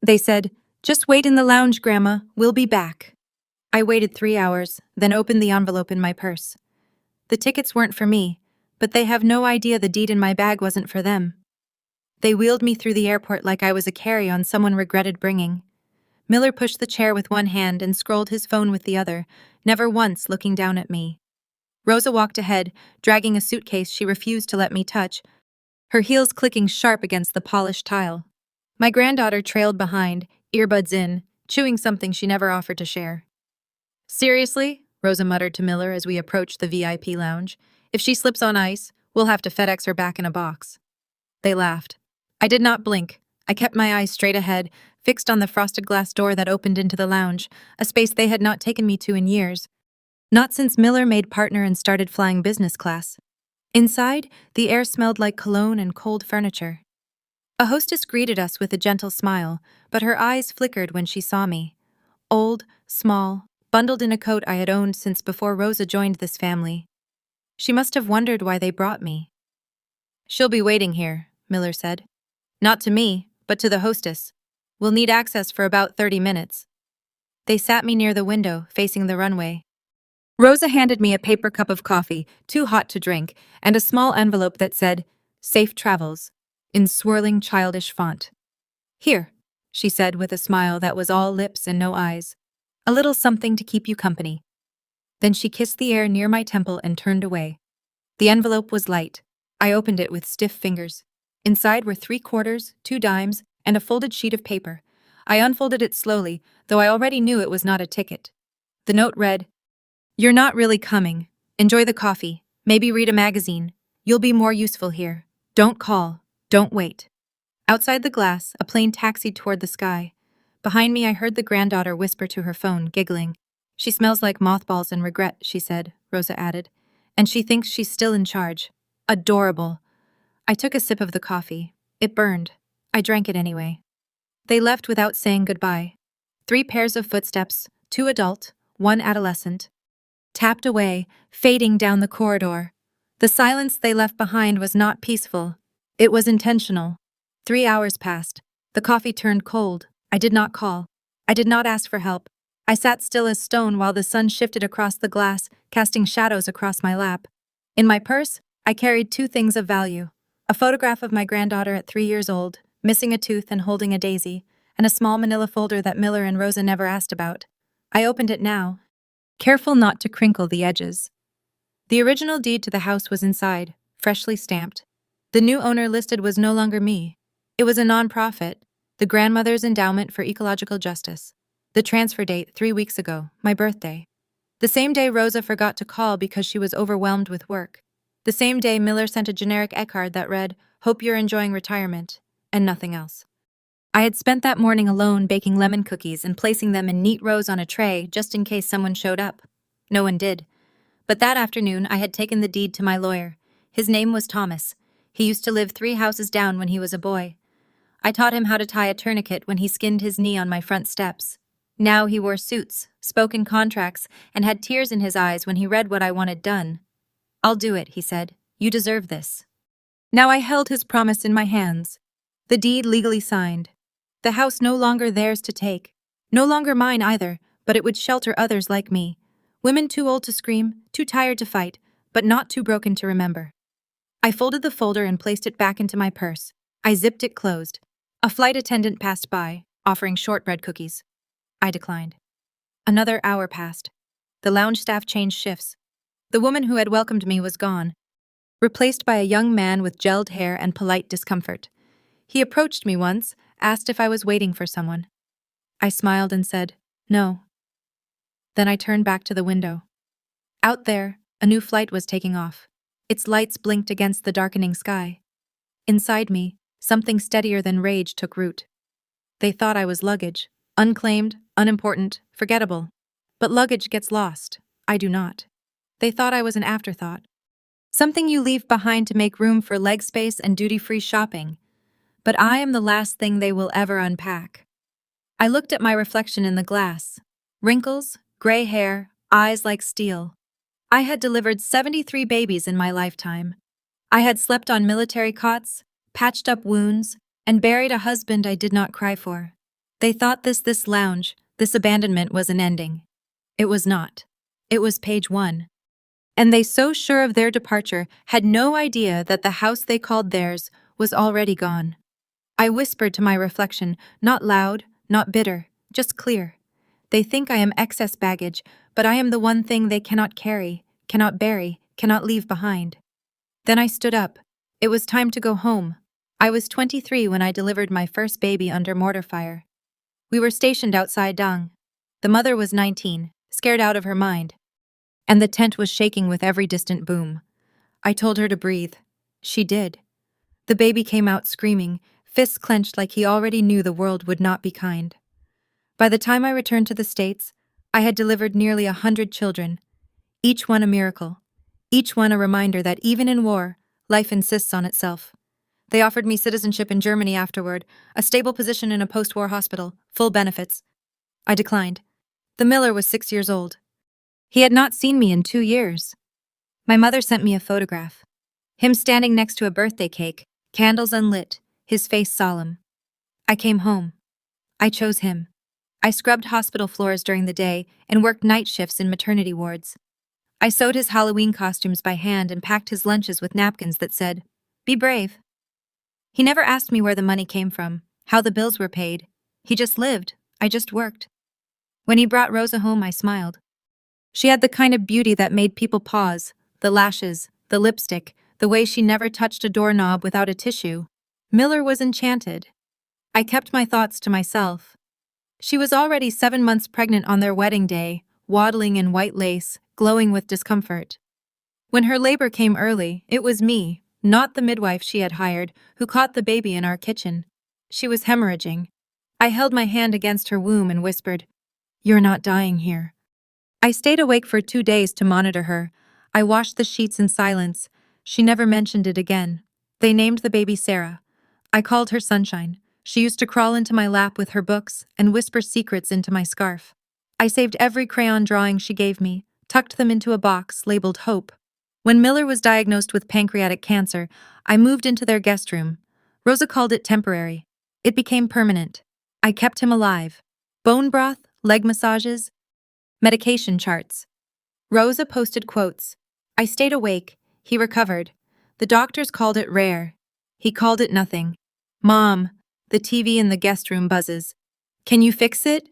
They said, "Just wait in the lounge, Grandma. We'll be back." I waited 3 hours, then opened the envelope in my purse. The tickets weren't for me, but they have no idea the deed in my bag wasn't for them. They wheeled me through the airport like I was a carry-on someone regretted bringing. Miller pushed the chair with one hand and scrolled his phone with the other, never once looking down at me. Rosa walked ahead, dragging a suitcase she refused to let me touch, her heels clicking sharp against the polished tile. My granddaughter trailed behind, earbuds in, chewing something she never offered to share. "Seriously?" Rosa muttered to Miller as we approached the VIP lounge. "If she slips on ice, we'll have to FedEx her back in a box." They laughed. I did not blink. I kept my eyes straight ahead, fixed on the frosted glass door that opened into the lounge, a space they had not taken me to in years. Not since Miller made partner and started flying business class. Inside, the air smelled like cologne and cold furniture. A hostess greeted us with a gentle smile, but her eyes flickered when she saw me. Old, small, bundled in a coat I had owned since before Rosa joined this family. She must have wondered why they brought me. "She'll be waiting here," Miller said. "Not to me, but to the hostess. We'll need access for about 30 minutes. They sat me near the window, facing the runway. Rosa handed me a paper cup of coffee, too hot to drink, and a small envelope that said, "Safe travels," in swirling childish font. "Here," she said with a smile that was all lips and no eyes. "A little something to keep you company." Then she kissed the air near my temple and turned away. The envelope was light. I opened it with stiff fingers. Inside were 3 quarters, 2 dimes, and a folded sheet of paper. I unfolded it slowly, though I already knew it was not a ticket. The note read, "You're not really coming. Enjoy the coffee. Maybe read a magazine. You'll be more useful here. Don't call. Don't wait." Outside the glass, a plane taxied toward the sky. Behind me, I heard the granddaughter whisper to her phone, giggling. "She smells like mothballs and regret," she said, Rosa added. "And she thinks she's still in charge. Adorable." I took a sip of the coffee. It burned. I drank it anyway. They left without saying goodbye. 3 pairs of footsteps, 2 adult, 1 adolescent. Tapped away, fading down the corridor. The silence they left behind was not peaceful. It was intentional. 3 hours passed. The coffee turned cold. I did not call. I did not ask for help. I sat still as stone while the sun shifted across the glass, casting shadows across my lap. In my purse, I carried 2 things of value. A photograph of my granddaughter at 3 years old, missing a tooth and holding a daisy, and a small manila folder that Miller and Rosa never asked about. I opened it now, careful not to crinkle the edges. The original deed to the house was inside, freshly stamped. The new owner listed was no longer me. It was a nonprofit, the Grandmother's Endowment for Ecological Justice. The transfer date 3 weeks ago, my birthday. The same day Rosa forgot to call because she was overwhelmed with work. The same day Miller sent a generic e-card that read, "Hope you're enjoying retirement," and nothing else. I had spent that morning alone baking lemon cookies and placing them in neat rows on a tray just in case someone showed up. No one did. But that afternoon I had taken the deed to my lawyer. His name was Thomas. He used to live 3 houses down when he was a boy. I taught him how to tie a tourniquet when he skinned his knee on my front steps. Now he wore suits, spoke in contracts, and had tears in his eyes when he read what I wanted done. "I'll do it," he said. "You deserve this." Now I held his promise in my hands. The deed legally signed. The house no longer theirs to take. No longer mine either, but it would shelter others like me. Women too old to scream, too tired to fight, but not too broken to remember. I folded the folder and placed it back into my purse. I zipped it closed. A flight attendant passed by, offering shortbread cookies. I declined. Another hour passed. The lounge staff changed shifts. The woman who had welcomed me was gone, replaced by a young man with gelled hair and polite discomfort. He approached me once, asked if I was waiting for someone. I smiled and said, "No." Then I turned back to the window. Out there, a new flight was taking off. Its lights blinked against the darkening sky. Inside me, something steadier than rage took root. They thought I was luggage, unclaimed, unimportant, forgettable. But luggage gets lost. I do not. They thought I was an afterthought. Something you leave behind to make room for leg space and duty-free shopping. But I am the last thing they will ever unpack. I looked at my reflection in the glass. Wrinkles, gray hair, eyes like steel. I had delivered 73 babies in my lifetime. I had slept on military cots, patched up wounds, and buried a husband I did not cry for. They thought this lounge, this abandonment was an ending. It was not. It was page 1. And they, so sure of their departure, had no idea that the house they called theirs was already gone. I whispered to my reflection, not loud, not bitter, just clear. They think I am excess baggage, but I am the one thing they cannot carry, cannot bury, cannot leave behind. Then I stood up. It was time to go home. I was 23 when I delivered my first baby under mortar fire. We were stationed outside Dang. The mother was 19, scared out of her mind. And the tent was shaking with every distant boom. I told her to breathe. She did. The baby came out screaming, fists clenched like he already knew the world would not be kind. By the time I returned to the States, I had delivered nearly 100 children, each one a miracle, each one a reminder that even in war, life insists on itself. They offered me citizenship in Germany afterward, a stable position in a post-war hospital, full benefits. I declined. The miller was 6 years old. He had not seen me in 2 years. My mother sent me a photograph. Him standing next to a birthday cake, candles unlit, his face solemn. I came home. I chose him. I scrubbed hospital floors during the day and worked night shifts in maternity wards. I sewed his Halloween costumes by hand and packed his lunches with napkins that said, "Be brave." He never asked me where the money came from, how the bills were paid. He just lived. I just worked. When he brought Rosa home, I smiled. She had the kind of beauty that made people pause, the lashes, the lipstick, the way she never touched a doorknob without a tissue. Miller was enchanted. I kept my thoughts to myself. She was already 7 months pregnant on their wedding day, waddling in white lace, glowing with discomfort. When her labor came early, it was me, not the midwife she had hired, who caught the baby in our kitchen. She was hemorrhaging. I held my hand against her womb and whispered, "You're not dying here." I stayed awake for 2 days to monitor her. I washed the sheets in silence. She never mentioned it again. They named the baby Sarah. I called her Sunshine. She used to crawl into my lap with her books and whisper secrets into my scarf. I saved every crayon drawing she gave me, tucked them into a box labeled Hope. When Miller was diagnosed with pancreatic cancer, I moved into their guest room. Rosa called it temporary. It became permanent. I kept him alive. Bone broth, leg massages, medication charts. Rosa posted quotes. I stayed awake. He recovered. The doctors called it rare. He called it nothing. Mom, the TV in the guest room buzzes. Can you fix it?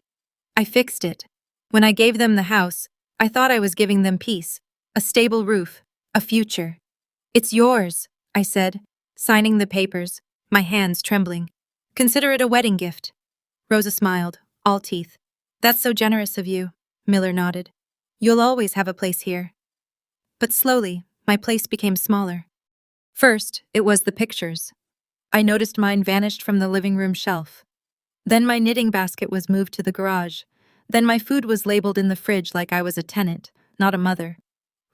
I fixed it. When I gave them the house, I thought I was giving them peace, a stable roof, a future. It's yours, I said, signing the papers, my hands trembling. Consider it a wedding gift. Rosa smiled, all teeth. That's so generous of you, Miller nodded. You'll always have a place here. But slowly, my place became smaller. First, it was the pictures. I noticed mine vanished from the living room shelf. Then my knitting basket was moved to the garage. Then my food was labeled in the fridge like I was a tenant, not a mother.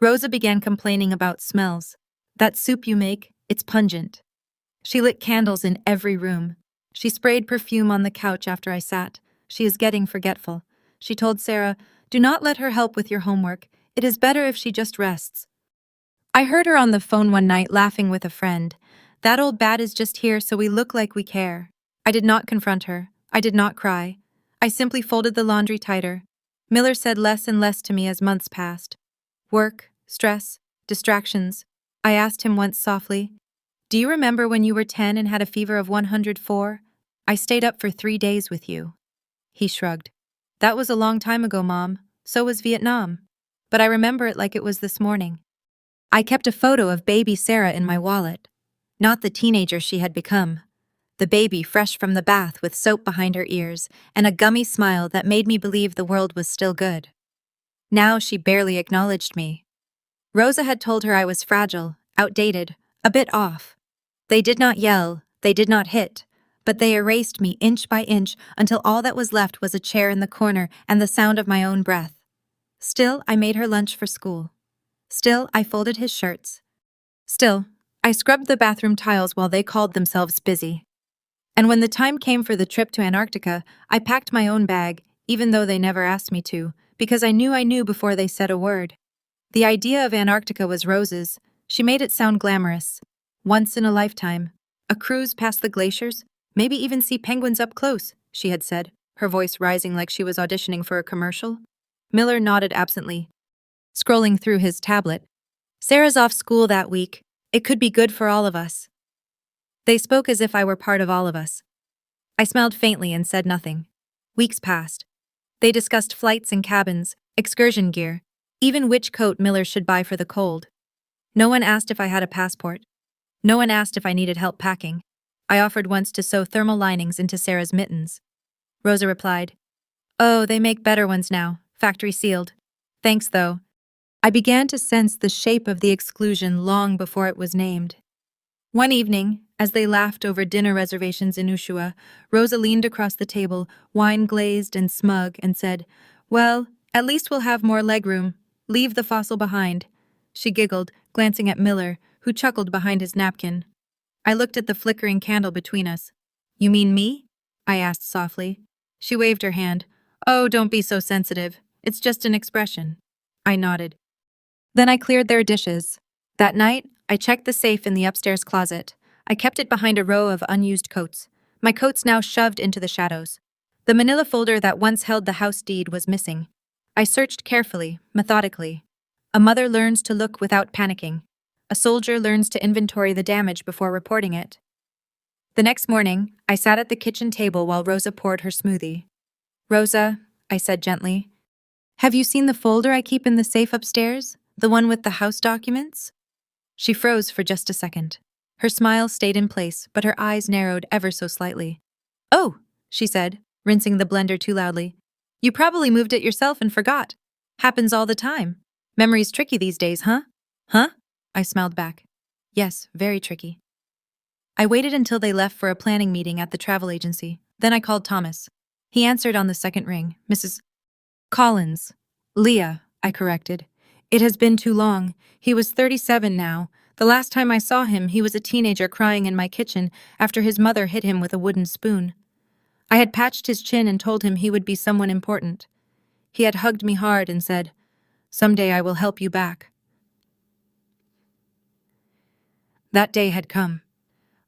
Rosa began complaining about smells. That soup you make, it's pungent. She lit candles in every room. She sprayed perfume on the couch after I sat. She is getting forgetful. She told Sarah, "Do not let her help with your homework. It is better if she just rests." I heard her on the phone one night laughing with a friend. That old bat is just here so we look like we care. I did not confront her. I did not cry. I simply folded the laundry tighter. Miller said less and less to me as months passed. Work, stress, distractions. I asked him once softly, "Do you remember when you were 10 and had a fever of 104? I stayed up for 3 days with you." He shrugged. "That was a long time ago, Mom. So was Vietnam. But I remember it like it was this morning." I kept a photo of baby Sarah in my wallet. Not the teenager she had become. The baby fresh from the bath with soap behind her ears and a gummy smile that made me believe the world was still good. Now she barely acknowledged me. Rosa had told her I was fragile, outdated, a bit off. They did not yell, they did not hit, but they erased me inch by inch until all that was left was a chair in the corner and the sound of my own breath. Still, I made her lunch for school. Still, I folded his shirts. Still, I scrubbed the bathroom tiles while they called themselves busy. And when the time came for the trip to Antarctica, I packed my own bag, even though they never asked me to, because I knew before they said a word. The idea of Antarctica was Rose's. She made it sound glamorous. Once in a lifetime. A cruise past the glaciers, maybe even see penguins up close, she had said. her voice rising like she was auditioning for a commercial. Miller nodded absently, scrolling through his tablet. Sarah's off school that week. It could be good for all of us. They spoke as if I were part of all of us. I smiled faintly and said nothing. Weeks passed. They discussed flights and cabins, excursion gear, even which coat Miller should buy for the cold. No one asked if I had a passport. No one asked if I needed help packing. I offered once to sew thermal linings into Sarah's mittens. Rosa replied, "Oh, they make better ones now, factory sealed. Thanks, though." I began to sense the shape of the exclusion long before it was named. One evening, as they laughed over dinner reservations in Ushuaia, Rosa leaned across the table, wine-glazed and smug, and said, "Well, at least we'll have more legroom. Leave the fossil behind." She giggled, glancing at Miller, who chuckled behind his napkin. I looked at the flickering candle between us. "You mean me?" I asked softly. She waved her hand. "Oh, don't be so sensitive. It's just an expression." I nodded. Then I cleared their dishes. That night, I checked the safe in the upstairs closet. I kept it behind a row of unused coats, my coats now shoved into the shadows. The manila folder that once held the house deed was missing. I searched carefully, methodically. A mother learns to look without panicking. A soldier learns to inventory the damage before reporting it. The next morning, I sat at the kitchen table while Rosa poured her smoothie. "Rosa," I said gently, "have you seen the folder I keep in the safe upstairs? The one with the house documents?" She froze for just a second. Her smile stayed in place, but her eyes narrowed ever so slightly. "Oh," she said, rinsing the blender too loudly. "You probably moved it yourself and forgot. Happens all the time. Memory's tricky these days, huh?" "Huh?" I smiled back. "Yes, very tricky." I waited until they left for a planning meeting at the travel agency. Then I called Thomas. He answered on the second ring. "Mrs. Collins." "Leah," I corrected. "It has been too long. He was 37 now. The last time I saw him, he was a teenager crying in my kitchen after his mother hit him with a wooden spoon. I had patched his chin and told him he would be someone important. He had hugged me hard and said, 'Someday I will help you back.'" That day had come.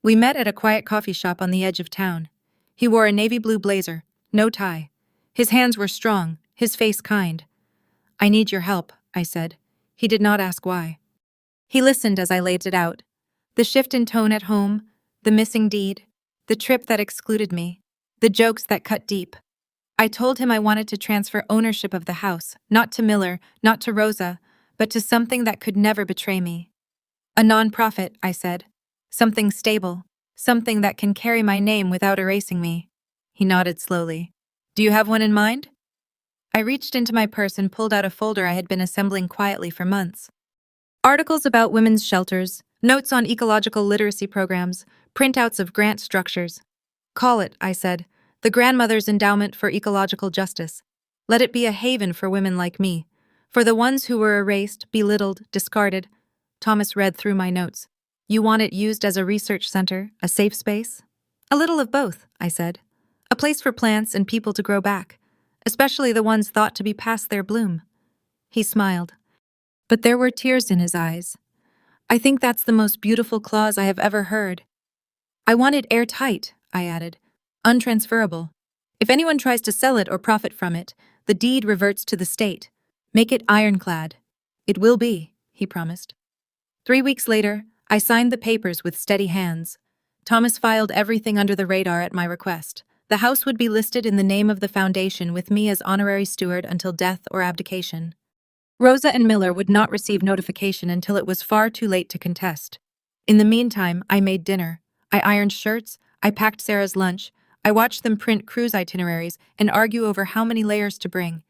We met at a quiet coffee shop on the edge of town. He wore a navy blue blazer, no tie. His hands were strong, his face kind. "I need your help," I said. He did not ask why. He listened as I laid it out. The shift in tone at home, the missing deed, the trip that excluded me, the jokes that cut deep. I told him I wanted to transfer ownership of the house, not to Miller, not to Rosa, but to something that could never betray me. "A non-profit," I said. "Something stable, something that can carry my name without erasing me." He nodded slowly. "Do you have one in mind?" I reached into my purse and pulled out a folder I had been assembling quietly for months. Articles about women's shelters, notes on ecological literacy programs, printouts of grant structures. "Call it," I said, "the Grandmother's Endowment for Ecological Justice. Let it be a haven for women like me, for the ones who were erased, belittled, discarded." Thomas read through my notes. "You want it used as a research center, a safe space?" "A little of both," I said. "A place for plants and people to grow back, especially the ones thought to be past their bloom." He smiled, but there were tears in his eyes. "I think that's the most beautiful clause I have ever heard." "I want it airtight," I added. "Untransferable. If anyone tries to sell it or profit from it, the deed reverts to the state. Make it ironclad." "It will be," he promised. 3 weeks later, I signed the papers with steady hands. Thomas filed everything under the radar at my request. The house would be listed in the name of the foundation with me as honorary steward until death or abdication. Rosa and Miller would not receive notification until it was far too late to contest. In the meantime, I made dinner. I ironed shirts, I packed Sarah's lunch, I watched them print cruise itineraries and argue over how many layers to bring.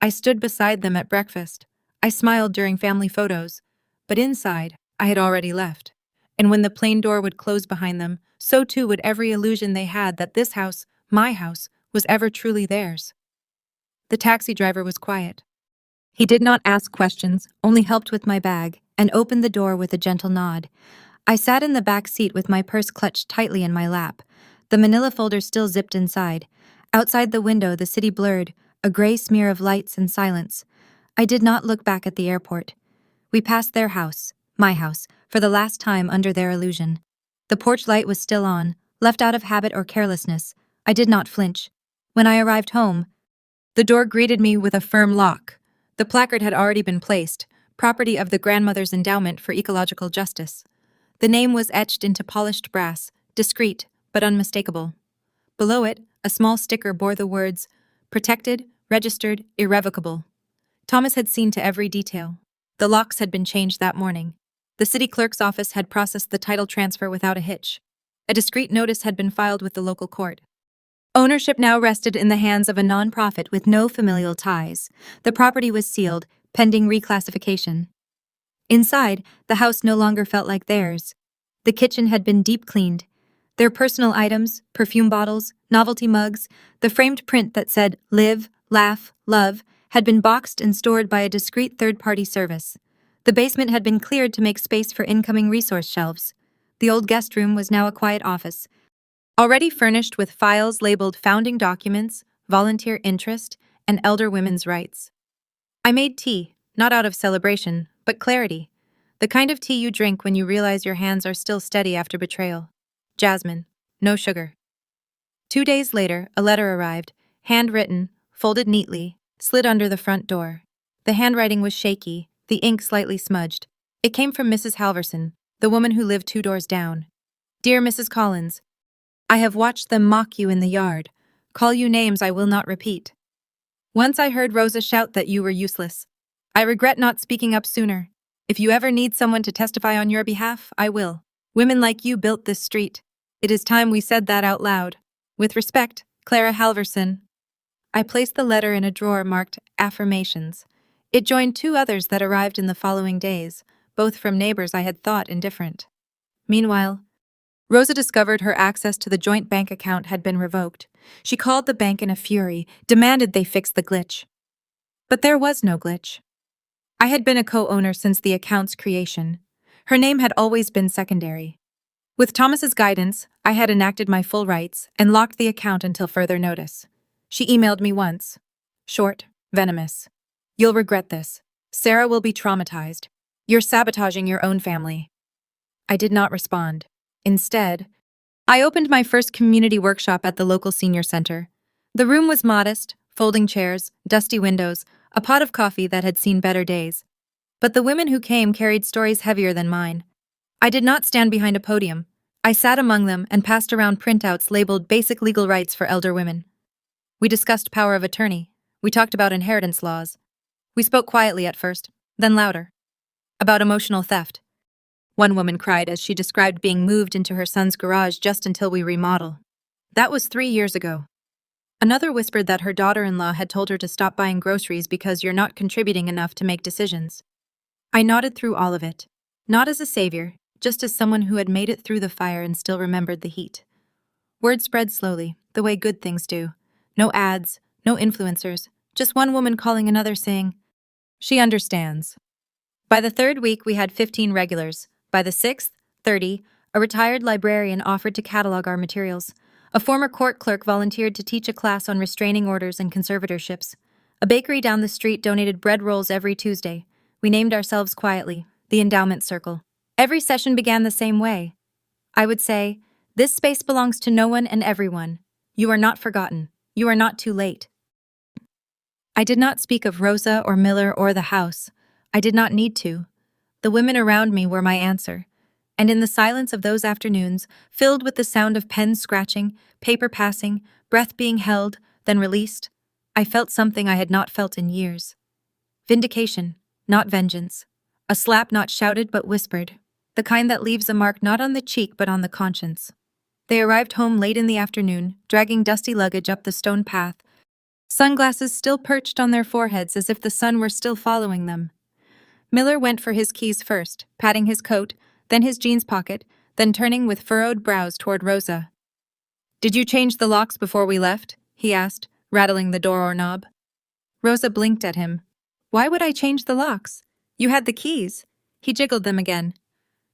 I stood beside them at breakfast. I smiled during family photos. But inside, I had already left. And when the plane door would close behind them, so too would every illusion they had that this house, my house, was ever truly theirs. The taxi driver was quiet. He did not ask questions, only helped with my bag, and opened the door with a gentle nod. I sat in the back seat with my purse clutched tightly in my lap, the manila folder still zipped inside. Outside the window, the city blurred, a gray smear of lights and silence. I did not look back at the airport. We passed their house, my house, for the last time under their illusion. The porch light was still on, left out of habit or carelessness. I did not flinch. When I arrived home, the door greeted me with a firm lock. The placard had already been placed, property of the Grandmother's Endowment for Ecological Justice. The name was etched into polished brass, discreet but unmistakable. Below it, a small sticker bore the words, "Protected, registered, irrevocable." Thomas had seen to every detail. The locks had been changed that morning. The city clerk's office had processed the title transfer without a hitch. A discreet notice had been filed with the local court. Ownership now rested in the hands of a non-profit with no familial ties. The property was sealed, pending reclassification. Inside, the house no longer felt like theirs. The kitchen had been deep cleaned. Their personal items, perfume bottles, novelty mugs, the framed print that said "Live, Laugh, Love," had been boxed and stored by a discreet third-party service. The basement had been cleared to make space for incoming resource shelves. The old guest room was now a quiet office, already furnished with files labeled founding documents, volunteer interest, and elder women's rights. I made tea, not out of celebration, but clarity. The kind of tea you drink when you realize your hands are still steady after betrayal. Jasmine, no sugar. 2 days later, a letter arrived, handwritten, folded neatly, slid under the front door. The handwriting was shaky, the ink slightly smudged. It came from Mrs. Halverson, the woman who lived 2 doors down. "Dear Mrs. Collins, I have watched them mock you in the yard, call you names I will not repeat. Once I heard Rosa shout that you were useless. I regret not speaking up sooner. If you ever need someone to testify on your behalf, I will. Women like you built this street. It is time we said that out loud. With respect, Clara Halverson." I placed the letter in a drawer marked Affirmations. It joined 2 others that arrived in the following days, both from neighbors I had thought indifferent. Meanwhile, Rosa discovered her access to the joint bank account had been revoked. She called the bank in a fury, demanded they fix the glitch. But there was no glitch. I had been a co-owner since the account's creation. Her name had always been secondary. With Thomas's guidance, I had enacted my full rights and locked the account until further notice. She emailed me once. Short, venomous. "You'll regret this. Sarah will be traumatized. You're sabotaging your own family." I did not respond. Instead, I opened my first community workshop at the local senior center. The room was modest, folding chairs, dusty windows, a pot of coffee that had seen better days. But the women who came carried stories heavier than mine. I did not stand behind a podium. I sat among them and passed around printouts labeled Basic Legal Rights for Elder Women. We discussed power of attorney. We talked about inheritance laws. We spoke quietly at first, then louder. About emotional theft. One woman cried as she described being moved into her son's garage just until we remodel. That was 3 years ago. Another whispered that her daughter-in-law had told her to stop buying groceries because you're not contributing enough to make decisions. I nodded through all of it, not as a savior, just as someone who had made it through the fire and still remembered the heat. Word spread slowly, the way good things do. No ads, no influencers, just one woman calling another saying, "She understands." By the 3rd week, we had 15 regulars. By the 6th, 30, a retired librarian offered to catalog our materials. A former court clerk volunteered to teach a class on restraining orders and conservatorships. A bakery down the street donated bread rolls every Tuesday. We named ourselves quietly, the Endowment Circle. Every session began the same way. I would say, "This space belongs to no one and everyone. You are not forgotten. You are not too late." I did not speak of Rosa or Miller or the house. I did not need to. The women around me were my answer. And in the silence of those afternoons, filled with the sound of pens scratching, paper passing, breath being held, then released, I felt something I had not felt in years. Vindication, not vengeance. A slap not shouted but whispered. The kind that leaves a mark not on the cheek but on the conscience. They arrived home late in the afternoon, dragging dusty luggage up the stone path, sunglasses still perched on their foreheads as if the sun were still following them. Miller went for his keys first, patting his coat, then his jeans pocket, then turning with furrowed brows toward Rosa. "Did you change the locks before we left?" he asked, rattling the door knob. Rosa blinked at him. "Why would I change the locks? You had the keys." He jiggled them again.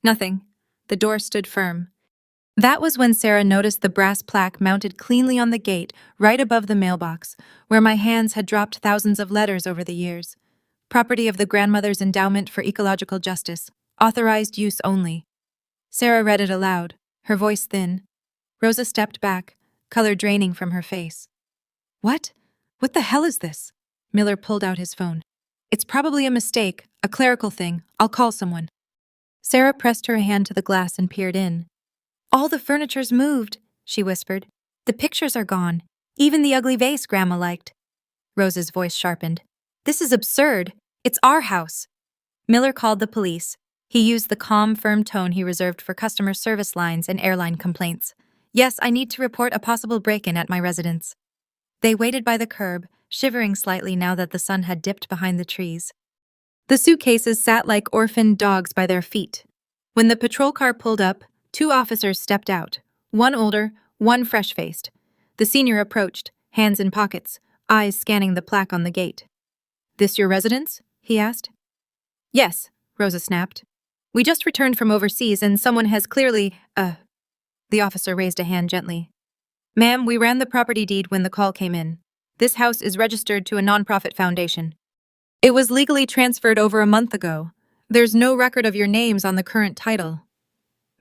"Nothing." The door stood firm. That was when Sarah noticed the brass plaque mounted cleanly on the gate, right above the mailbox, where my hands had dropped thousands of letters over the years. Property of the Grandmother's Endowment for Ecological Justice. Authorized use only. Sarah read it aloud, her voice thin. Rosa stepped back, color draining from her face. What? What the hell is this? Miller pulled out his phone. It's probably a mistake, a clerical thing. I'll call someone. Sarah pressed her hand to the glass and peered in. All the furniture's moved, she whispered. The pictures are gone. Even the ugly vase Grandma liked. Rose's voice sharpened. This is absurd. It's our house. Miller called the police. He used the calm, firm tone he reserved for customer service lines and airline complaints. Yes, I need to report a possible break-in at my residence. They waited by the curb, shivering slightly now that the sun had dipped behind the trees. The suitcases sat like orphaned dogs by their feet. When the patrol car pulled up, 2 officers stepped out, one older, one fresh-faced. The senior approached, hands in pockets, eyes scanning the plaque on the gate. This your residence? He asked. Yes, Rosa snapped. We just returned from overseas and someone has clearly, The officer raised a hand gently. Ma'am, we ran the property deed when the call came in. This house is registered to a nonprofit foundation. It was legally transferred over a month ago. There's no record of your names on the current title.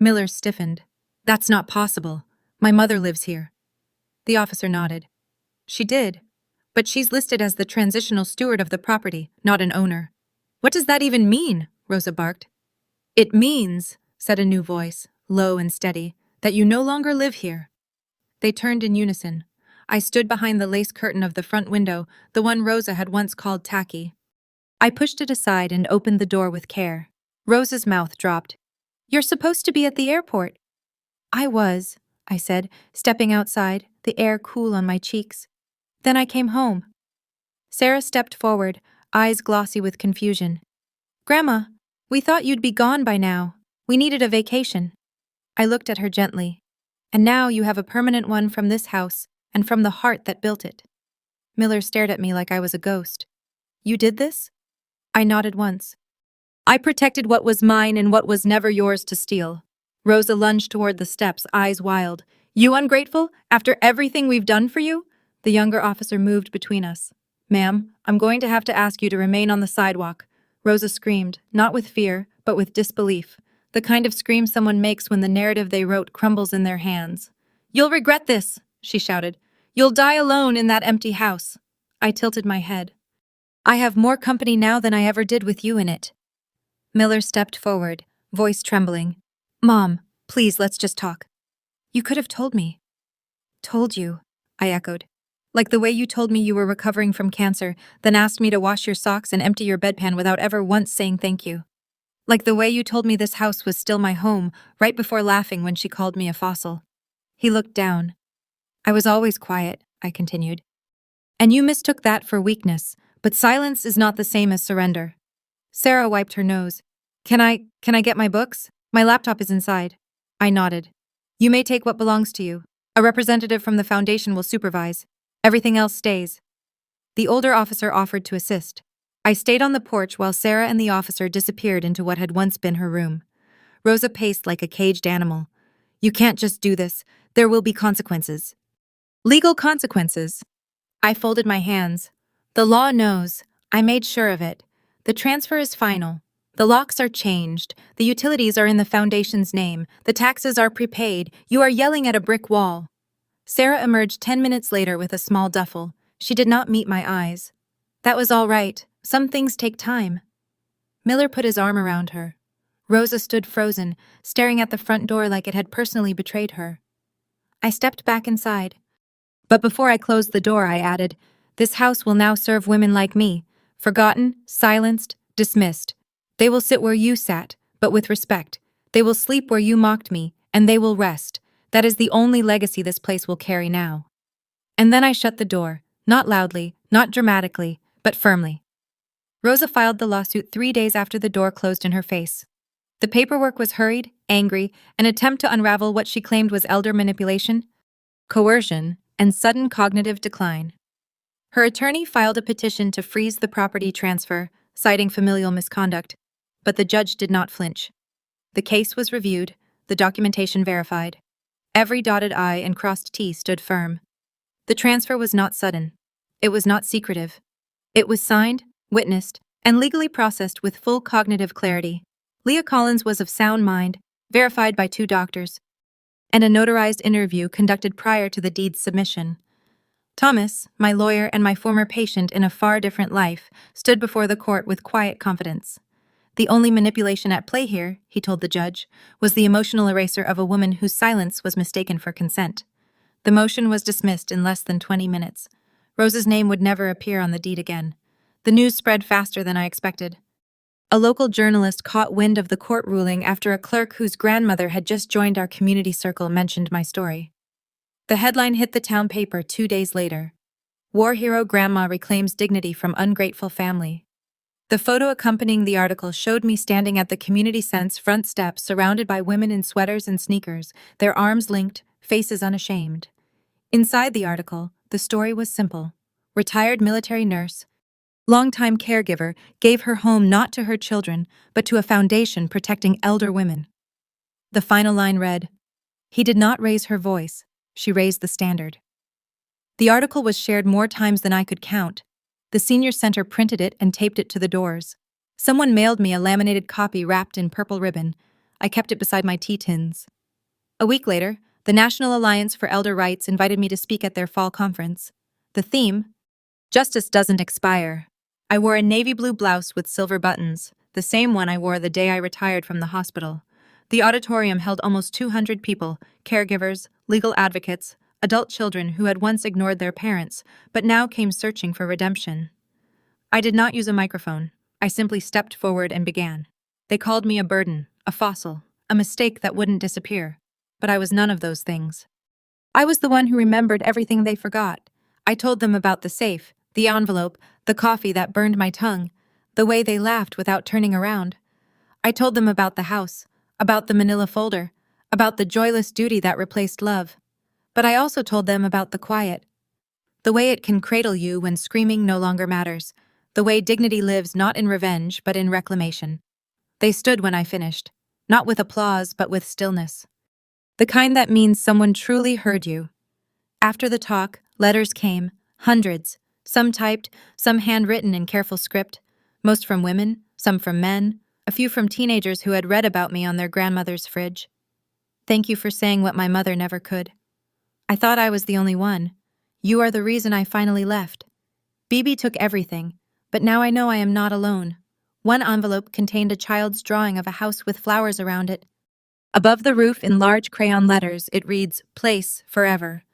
Miller stiffened. That's not possible. My mother lives here. The officer nodded. She did. But she's listed as the transitional steward of the property, not an owner. What does that even mean? Rosa barked. It means, said a new voice, low and steady, that you no longer live here. They turned in unison. I stood behind the lace curtain of the front window, the one Rosa had once called tacky. I pushed it aside and opened the door with care. Rosa's mouth dropped. You're supposed to be at the airport. I was, I said, stepping outside, the air cool on my cheeks. Then I came home. Sarah stepped forward, eyes glossy with confusion. Grandma, we thought you'd be gone by now. We needed a vacation. I looked at her gently. And now you have a permanent one from this house and from the heart that built it. Miller stared at me like I was a ghost. You did this? I nodded once. I protected what was mine and what was never yours to steal. Rosa lunged toward the steps, eyes wild. You ungrateful? After everything we've done for you? The younger officer moved between us. Ma'am, I'm going to have to ask you to remain on the sidewalk. Rosa screamed, not with fear, but with disbelief. The kind of scream someone makes when the narrative they wrote crumbles in their hands. You'll regret this, she shouted. You'll die alone in that empty house. I tilted my head. I have more company now than I ever did with you in it. Miller stepped forward, voice trembling. Mom, please, let's just talk. You could have told me. Told you, I echoed. Like the way you told me you were recovering from cancer, then asked me to wash your socks and empty your bedpan without ever once saying thank you. Like the way you told me this house was still my home, right before laughing when she called me a fossil. He looked down. I was always quiet, I continued. And you mistook that for weakness, but silence is not the same as surrender. Sarah wiped her nose. Can I get my books? My laptop is inside. I nodded. You may take what belongs to you. A representative from the foundation will supervise. Everything else stays. The older officer offered to assist. I stayed on the porch while Sarah and the officer disappeared into what had once been her room. Rosa paced like a caged animal. You can't just do this. There will be consequences. Legal consequences. I folded my hands. The law knows. I made sure of it. The transfer is final. The locks are changed. The utilities are in the foundation's name. The taxes are prepaid. You are yelling at a brick wall. Sarah emerged 10 minutes later with a small duffel. She did not meet my eyes. That was all right. Some things take time. Miller put his arm around her. Rosa stood frozen, staring at the front door like it had personally betrayed her. I stepped back inside. But before I closed the door, I added, this house will now serve women like me, forgotten, silenced, dismissed. They will sit where you sat, but with respect. They will sleep where you mocked me, and they will rest. That is the only legacy this place will carry now. And then I shut the door, not loudly, not dramatically, but firmly. Rosa filed the lawsuit 3 days after the door closed in her face. The paperwork was hurried, angry, an attempt to unravel what she claimed was elder manipulation, coercion, and sudden cognitive decline. Her attorney filed a petition to freeze the property transfer, citing familial misconduct, but the judge did not flinch. The case was reviewed, the documentation verified. Every dotted I and crossed T stood firm. The transfer was not sudden. It was not secretive. It was signed, witnessed, and legally processed with full cognitive clarity. Leah Collins was of sound mind, verified by 2 doctors, and a notarized interview conducted prior to the deed's submission. Thomas, my lawyer and my former patient in a far different life, stood before the court with quiet confidence. The only manipulation at play here, he told the judge, was the emotional eraser of a woman whose silence was mistaken for consent. The motion was dismissed in less than 20 minutes. Rosa's name would never appear on the deed again. The news spread faster than I expected. A local journalist caught wind of the court ruling after a clerk whose grandmother had just joined our community circle mentioned my story. The headline hit the town paper 2 days later. War hero grandma reclaims dignity from ungrateful family. The photo accompanying the article showed me standing at the community center's front steps surrounded by women in sweaters and sneakers, their arms linked, faces unashamed. Inside the article, the story was simple. Retired military nurse, longtime caregiver, gave her home not to her children, but to a foundation protecting elder women. The final line read, "He did not raise her voice, she raised the standard." The article was shared more times than I could count. The senior center printed it and taped it to the doors. Someone mailed me a laminated copy wrapped in purple ribbon. I kept it beside my tea tins. A week later, the National Alliance for Elder Rights invited me to speak at their fall conference. The theme, Justice Doesn't Expire. I wore a navy blue blouse with silver buttons, the same one I wore the day I retired from the hospital. The auditorium held almost 200 people, caregivers, legal advocates, adult children who had once ignored their parents, but now came searching for redemption. I did not use a microphone. I simply stepped forward and began. They called me a burden, a fossil, a mistake that wouldn't disappear. But I was none of those things. I was the one who remembered everything they forgot. I told them about the safe, the envelope, the coffee that burned my tongue, the way they laughed without turning around. I told them about the house, about the manila folder, about the joyless duty that replaced love. But I also told them about the quiet, the way it can cradle you when screaming no longer matters, the way dignity lives not in revenge but in reclamation. They stood when I finished, not with applause but with stillness. The kind that means someone truly heard you. After the talk, letters came, hundreds, some typed, some handwritten in careful script, most from women, some from men, a few from teenagers who had read about me on their grandmother's fridge. Thank you for saying what my mother never could. I thought I was the only one. You are the reason I finally left. Bibi took everything, but now I know I am not alone. One envelope contained a child's drawing of a house with flowers around it. Above the roof in large crayon letters, it reads, "Place forever."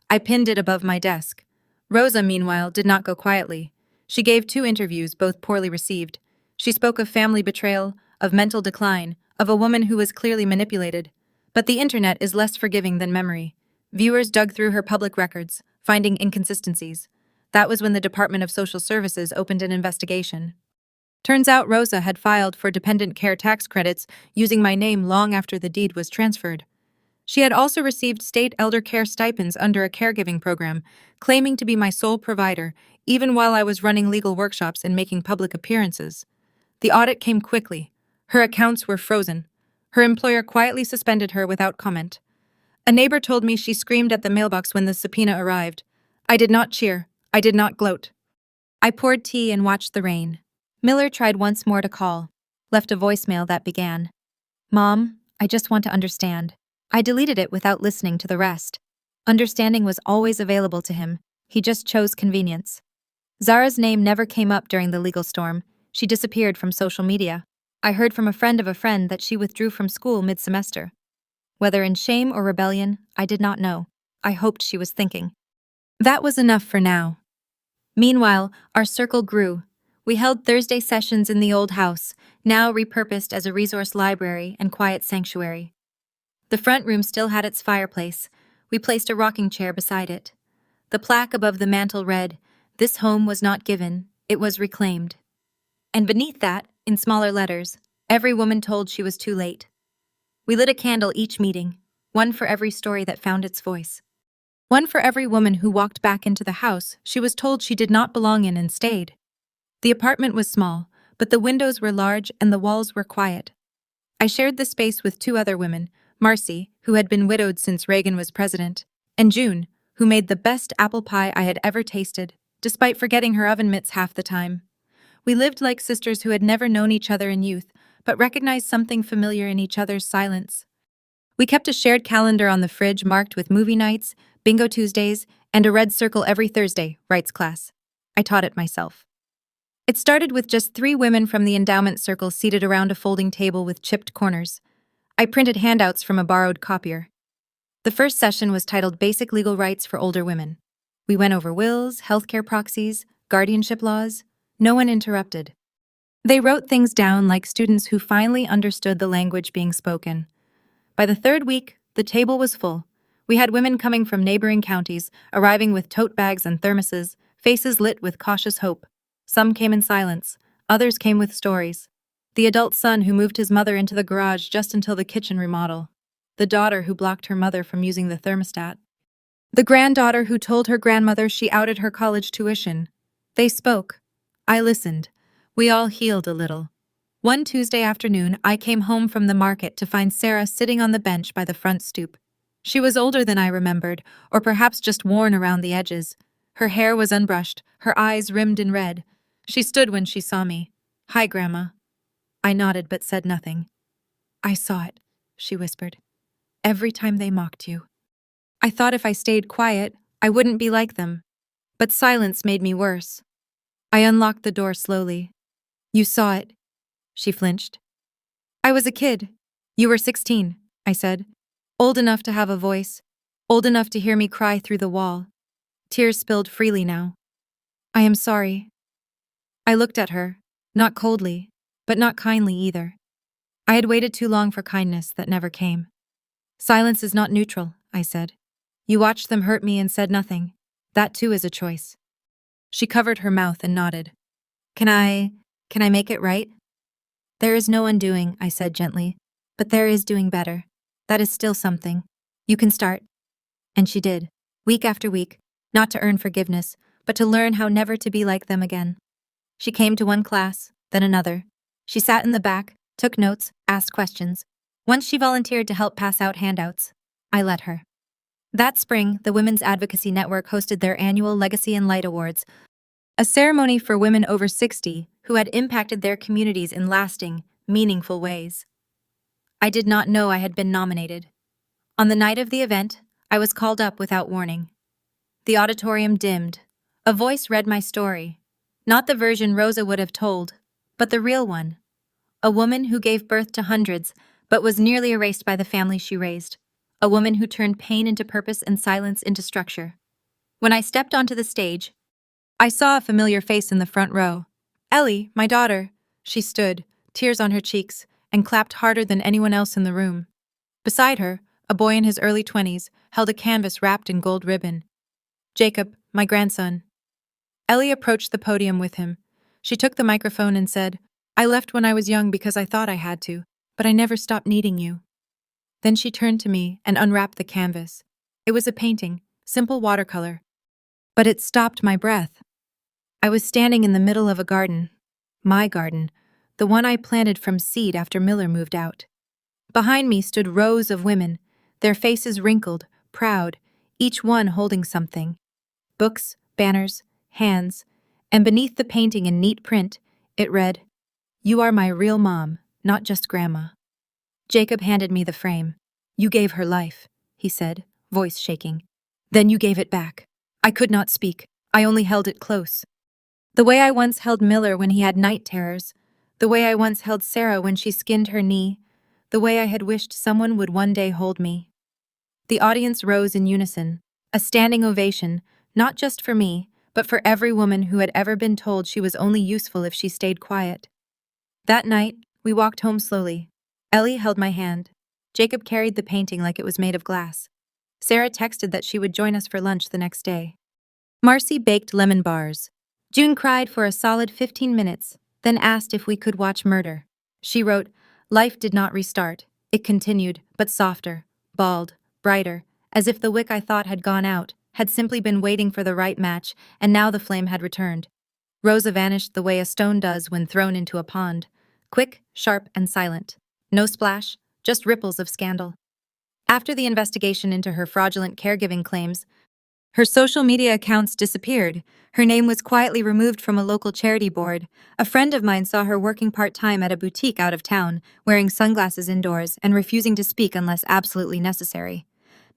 I pinned it above my desk. Rosa, meanwhile, did not go quietly. She gave 2 interviews, both poorly received. She spoke of family betrayal, of mental decline, of a woman who was clearly manipulated. But the internet is less forgiving than memory. Viewers dug through her public records, finding inconsistencies. That was when the Department of Social Services opened an investigation. Turns out Rosa had filed for dependent care tax credits using my name long after the deed was transferred. She had also received state elder care stipends under a caregiving program, claiming to be my sole provider, even while I was running legal workshops and making public appearances. The audit came quickly. Her accounts were frozen. Her employer quietly suspended her without comment. A neighbor told me she screamed at the mailbox when the subpoena arrived. I did not cheer. I did not gloat. I poured tea and watched the rain. Miller tried once more to call, left a voicemail that began, "Mom, I just want to understand." I deleted it without listening to the rest. Understanding was always available to him. He just chose convenience. Zara's name never came up during the legal storm. She disappeared from social media. I heard from a friend of a friend that she withdrew from school mid-semester. Whether in shame or rebellion, I did not know. I hoped she was thinking. That was enough for now. Meanwhile, our circle grew. We held Thursday sessions in the old house, now repurposed as a resource library and quiet sanctuary. The front room still had its fireplace. We placed a rocking chair beside it. The plaque above the mantel read, "This home was not given, it was reclaimed." And beneath that, in smaller letters, every woman told she was too late. We lit a candle each meeting, one for every story that found its voice. One for every woman who walked back into the house she was told she did not belong in and stayed. The apartment was small, but the windows were large and the walls were quiet. I shared the space with 2 other women, Marcy, who had been widowed since Reagan was president, and June, who made the best apple pie I had ever tasted, despite forgetting her oven mitts half the time. We lived like sisters who had never known each other in youth, but recognized something familiar in each other's silence. We kept a shared calendar on the fridge marked with movie nights, bingo Tuesdays, and a red circle every Thursday, writes class. I taught it myself. It started with just 3 women from the endowment circle seated around a folding table with chipped corners. I printed handouts from a borrowed copier. The first session was titled Basic Legal Rights for Older Women. We went over wills, healthcare proxies, guardianship laws. No one interrupted. They wrote things down like students who finally understood the language being spoken. By the third week, the table was full. We had women coming from neighboring counties, arriving with tote bags and thermoses, faces lit with cautious hope. Some came in silence, others came with stories. The adult son who moved his mother into the garage just until the kitchen remodel. The daughter who blocked her mother from using the thermostat. The granddaughter who told her grandmother she outed her college tuition. They spoke. I listened. We all healed a little. One Tuesday afternoon, I came home from the market to find Sarah sitting on the bench by the front stoop. She was older than I remembered, or perhaps just worn around the edges. Her hair was unbrushed, her eyes rimmed in red. She stood when she saw me. "Hi, Grandma." I nodded but said nothing. "I saw it," she whispered. "Every time they mocked you. I thought if I stayed quiet, I wouldn't be like them. But silence made me worse." I unlocked the door slowly. "You saw it." She flinched. "I was a kid. You were 16, I said. Old enough to have a voice. Old enough to hear me cry through the wall. Tears spilled freely now. "I am sorry." I looked at her, not coldly, but not kindly either. I had waited too long for kindness that never came. "Silence is not neutral," I said. "You watched them hurt me and said nothing. That too is a choice." She covered her mouth and nodded. Can I make it right?" "There is no undoing," I said gently. "But there is doing better. That is still something. You can start." And she did, week after week, not to earn forgiveness, but to learn how never to be like them again. She came to one class, then another. She sat in the back, took notes, asked questions. Once she volunteered to help pass out handouts. I let her. That spring, the Women's Advocacy Network hosted their annual Legacy and Light Awards, a ceremony for women over 60 who had impacted their communities in lasting, meaningful ways. I did not know I had been nominated. On the night of the event, I was called up without warning. The auditorium dimmed. A voice read my story. Not the version Rosa would have told, but the real one. A woman who gave birth to hundreds, but was nearly erased by the family she raised. A woman who turned pain into purpose and silence into structure. When I stepped onto the stage, I saw a familiar face in the front row. Ellie, my daughter. She stood, tears on her cheeks, and clapped harder than anyone else in the room. Beside her, a boy in his early 20s held a canvas wrapped in gold ribbon. Jacob, my grandson. Ellie approached the podium with him. She took the microphone and said, "I left when I was young because I thought I had to, but I never stopped needing you." Then she turned to me and unwrapped the canvas. It was a painting, simple watercolor. But it stopped my breath. I was standing in the middle of a garden. My garden, the one I planted from seed after Miller moved out. Behind me stood rows of women, their faces wrinkled, proud, each one holding something. Books, banners, hands, and beneath the painting in neat print, it read, "You are my real mom, not just grandma." Jacob handed me the frame. "You gave her life," he said, voice shaking. "Then you gave it back." I could not speak. I only held it close. The way I once held Miller when he had night terrors, the way I once held Sarah when she skinned her knee, the way I had wished someone would one day hold me. The audience rose in unison, a standing ovation, not just for me, but for every woman who had ever been told she was only useful if she stayed quiet. That night, we walked home slowly. Ellie held my hand. Jacob carried the painting like it was made of glass. Sarah texted that she would join us for lunch the next day. Marcy baked lemon bars. June cried for a solid 15 minutes, then asked if we could watch Murder. She wrote, "Life did not restart. It continued, but softer, bald, brighter, as if the wick I thought had gone out, had simply been waiting for the right match, and now the flame had returned. Rosa vanished the way a stone does when thrown into a pond. Quick, sharp, and silent. No splash, just ripples of scandal." After the investigation into her fraudulent caregiving claims, Her social media accounts disappeared. Her name was quietly removed from a local charity board. A friend of mine saw her working part-time at a boutique out of town, wearing sunglasses indoors and refusing to speak unless absolutely necessary.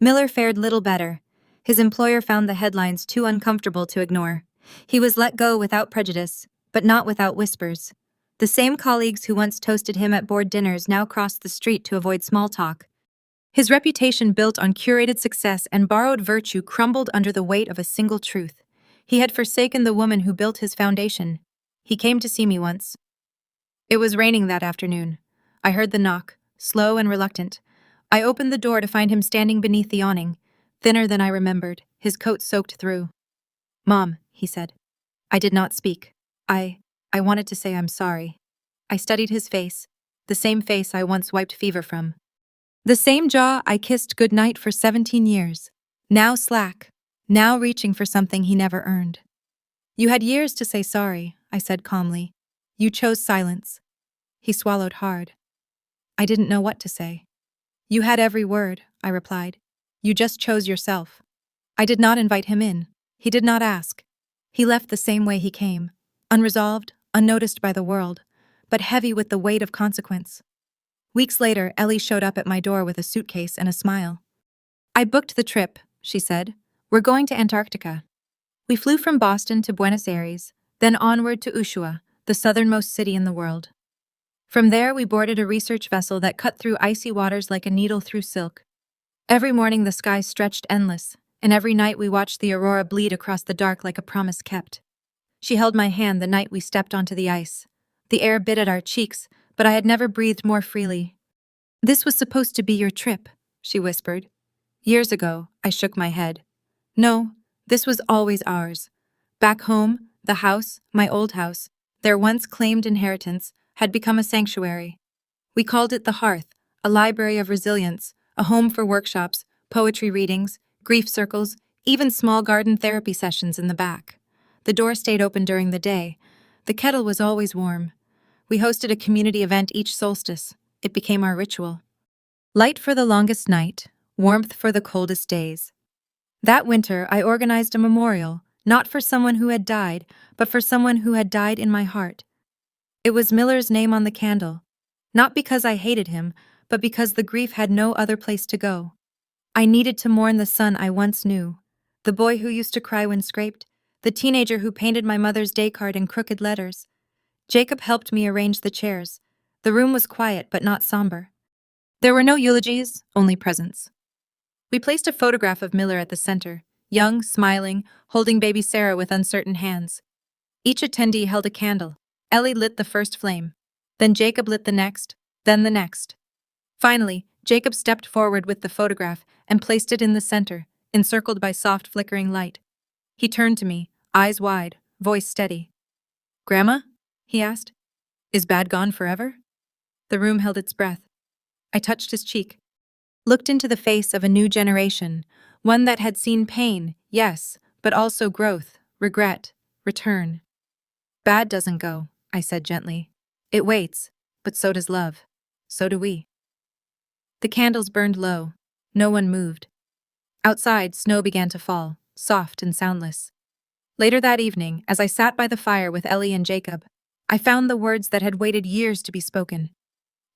Miller fared little better. His employer found the headlines too uncomfortable to ignore. He was let go without prejudice, but not without whispers. The same colleagues who once toasted him at board dinners now crossed the street to avoid small talk. His reputation built on curated success and borrowed virtue crumbled under the weight of a single truth. He had forsaken the woman who built his foundation. He came to see me once. It was raining that afternoon. I heard the knock, slow and reluctant. I opened the door to find him standing beneath the awning, thinner than I remembered, his coat soaked through. "Mom," he said. I did not speak. I wanted to say I'm sorry. I studied his face, the same face I once wiped fever from. The same jaw I kissed goodnight for 17 years. Now slack, now reaching for something he never earned. "You had years to say sorry," I said calmly. "You chose silence." He swallowed hard. I didn't know what to say. "You had every word," I replied. "You just chose yourself." I did not invite him in. He did not ask. He left the same way he came, unresolved, unnoticed by the world, but heavy with the weight of consequence. Weeks later, Ellie showed up at my door with a suitcase and a smile. "I booked the trip," she said. "We're going to Antarctica." We flew from Boston to Buenos Aires, then onward to Ushuaia, the southernmost city in the world. From there, we boarded a research vessel that cut through icy waters like a needle through silk. Every morning the sky stretched endless, and every night we watched the aurora bleed across the dark like a promise kept. She held my hand the night we stepped onto the ice. The air bit at our cheeks, but I had never breathed more freely. "This was supposed to be your trip," she whispered. Years ago, I shook my head. "No, this was always ours. Back home, the house, my old house, their once claimed inheritance, had become a sanctuary. We called it the Hearth, a library of resilience, a home for workshops, poetry readings, grief circles, even small garden therapy sessions in the back. The door stayed open during the day. The kettle was always warm. We hosted a community event each solstice. It became our ritual. Light for the longest night, warmth for the coldest days. That winter, I organized a memorial, not for someone who had died, but for someone who had died in my heart. It was Miller's name on the candle, not because I hated him, but because the grief had no other place to go. I needed to mourn the son I once knew, the boy who used to cry when scraped, the teenager who painted my mother's day card in crooked letters. Jacob helped me arrange the chairs. The room was quiet but not somber. There were no eulogies, only presents. We placed a photograph of Miller at the center, young, smiling, holding baby Sarah with uncertain hands. Each attendee held a candle. Ellie lit the first flame. Then Jacob lit the next, then the next. Finally, Jacob stepped forward with the photograph and placed it in the center, encircled by soft flickering light. He turned to me, eyes wide, voice steady. "Grandma?" he asked. "Is Bad gone forever?" The room held its breath. I touched his cheek, looked into the face of a new generation, one that had seen pain, yes, but also growth, regret, return. "Bad doesn't go," I said gently. "It waits, but so does love. So do we." The candles burned low. No one moved. Outside, snow began to fall, soft and soundless. Later that evening, as I sat by the fire with Ellie and Jacob, I found the words that had waited years to be spoken.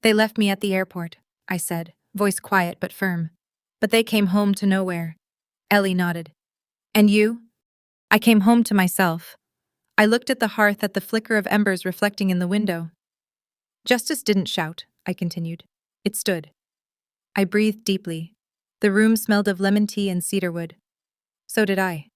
"They left me at the airport," I said, voice quiet but firm. "But they came home to nowhere." Ellie nodded. "And you?" "I came home to myself." I looked at the hearth at the flicker of embers reflecting in the window. "Justice didn't shout," I continued. "It stood." I breathed deeply. The room smelled of lemon tea and cedarwood. So did I.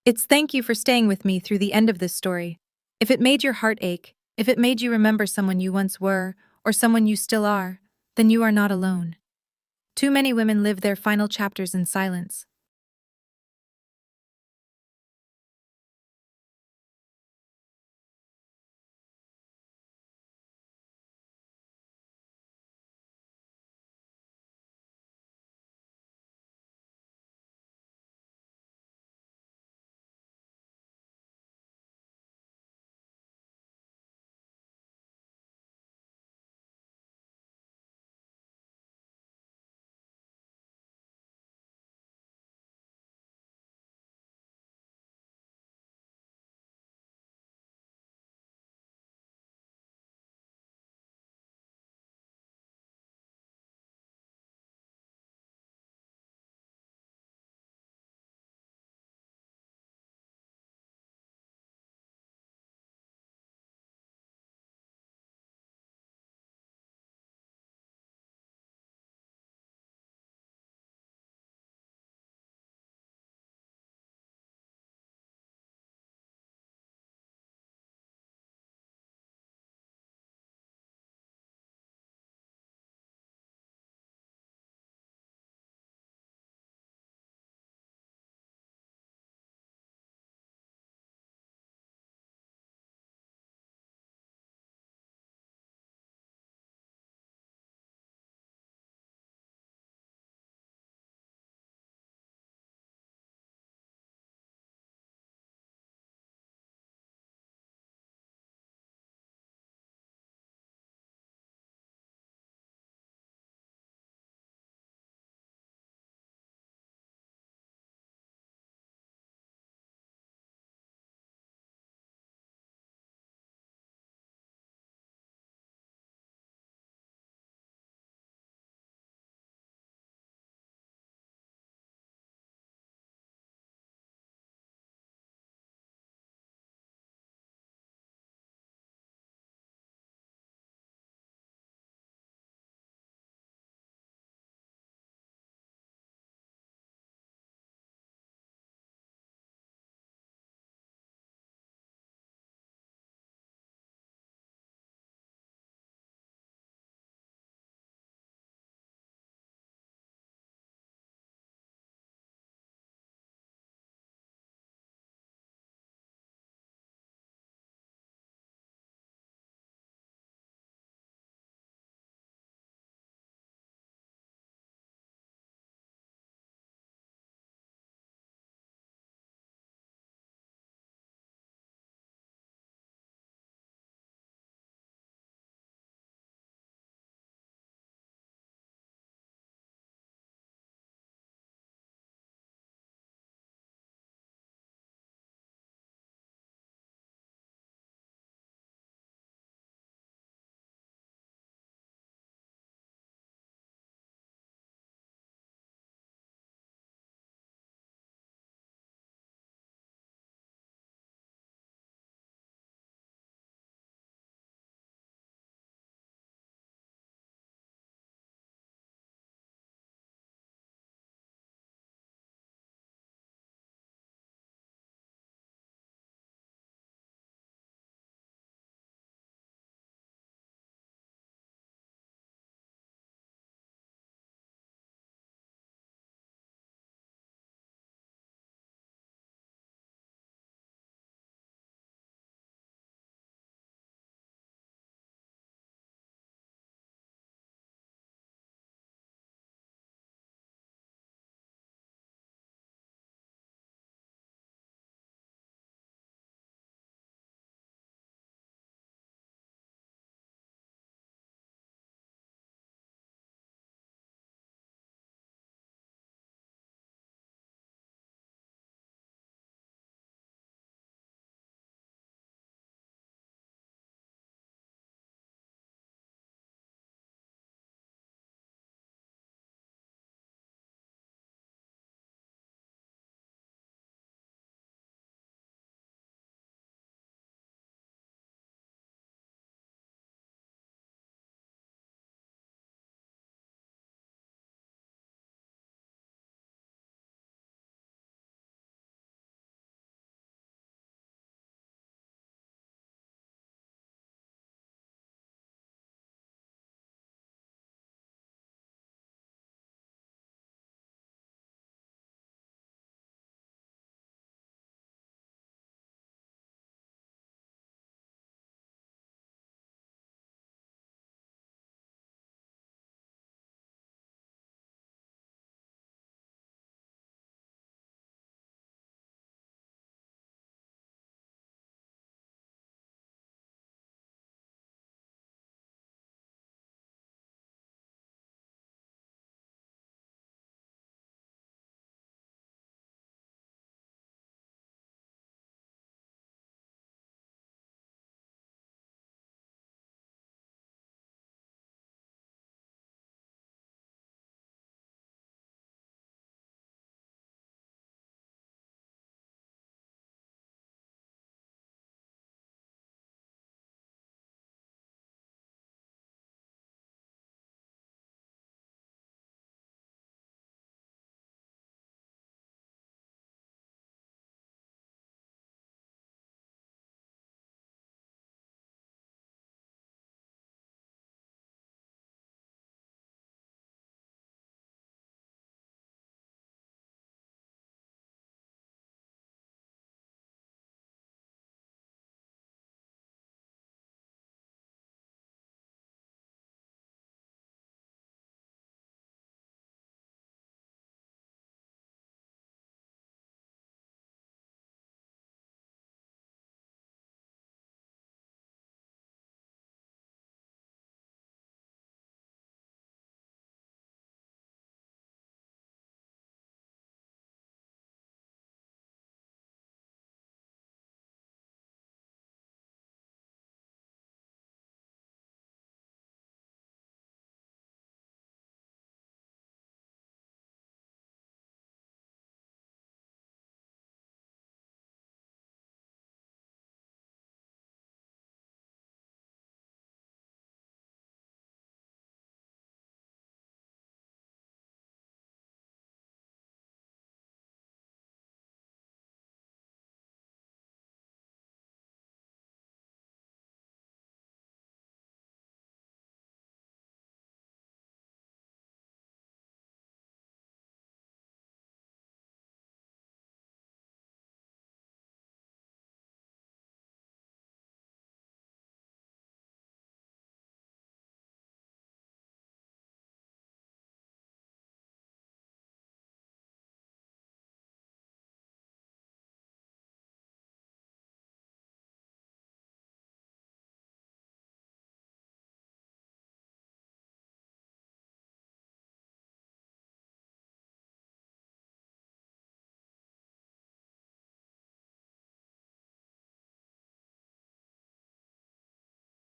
It's thank you for staying with me through the end of this story. If it made your heart ache, if it made you remember someone you once were, or someone you still are, then you are not alone. Too many women live their final chapters in silence.